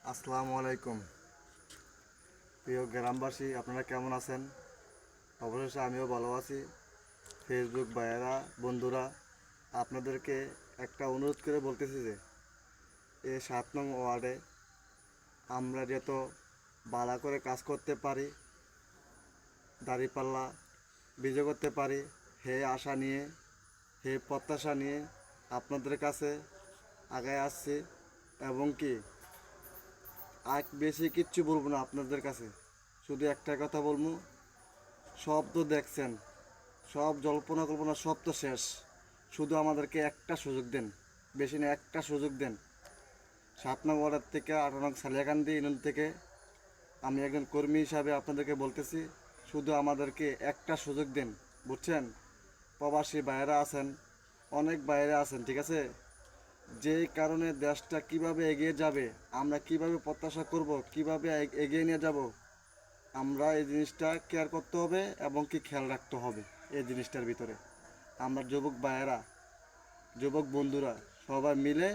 আসসালামু আলাইকুম প্রিয় গ্রামবাসী, আপনারা কেমন আছেন? অবশেষে আমিও ভালো আছি। ফেসবুক ভাইয়েরা, বন্ধুরা, আপনাদেরকে একটা অনুরোধ করে বলতেছি যে এই 7 নং ওয়ার্ডে আমরা যত ভালো করে কাজ করতে পারি, দাঁড়িপাল্লা বিজয় করতে পারি, হে আশা নিয়ে, হে প্রত্যাশা নিয়ে আপনাদের কাছে আগায় আসছি। এবং কি আর বেশি কিচ্ছু বলবো না আপনাদের কাছে, শুধু একটা কথা বলবো। সব তো দেখছেন, সব জল্পনা কল্পনা সব তো শেষ। শুধু আমাদেরকে একটা সুযোগ দেন, বেশি না, একটা সুযোগ দেন। 7 নং ওয়ার্ডের থেকে 18 নং সালিয়াকান্দি ইউনিয়ন থেকে আমি একজন কর্মী হিসাবে আপনাদেরকে বলতেছি, শুধু আমাদেরকে একটা সুযোগ দেন, বুঝছেন? প্রবাসী বাইরে আছেন, অনেক বাইরে আছেন, ঠিক আছে? যেই কারণে দেশটা কিভাবে এগিয়ে যাবে, আমরা কিভাবে প্রত্যাশা করব, কিভাবে এগিয়ে নিয়ে যাব, আমরা এই জিনিসটা কেয়ার করতে হবে এবং কি খেয়াল রাখতে হবে। এই জিনিসটার ভিতরে আমরা যুবক ভাইয়েরা, যুবক বন্ধুরা সবাই মিলে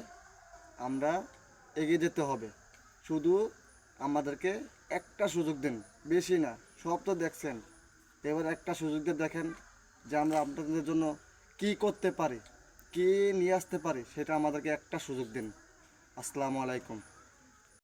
আমরা এগিয়ে যেতে হবে। শুধু আমাদেরকে একটা সুযোগ দিন, বেশি না। সব তো দেখছেন, এবার একটা সুযোগ দিয়ে দেখেন যে আমরা আপনাদের জন্য কি করতে পারি, কি নিয়ে আসতে পারি, সেটা আমাদেরকে একটা সুযোগ দিন। আসসালামু আলাইকুম।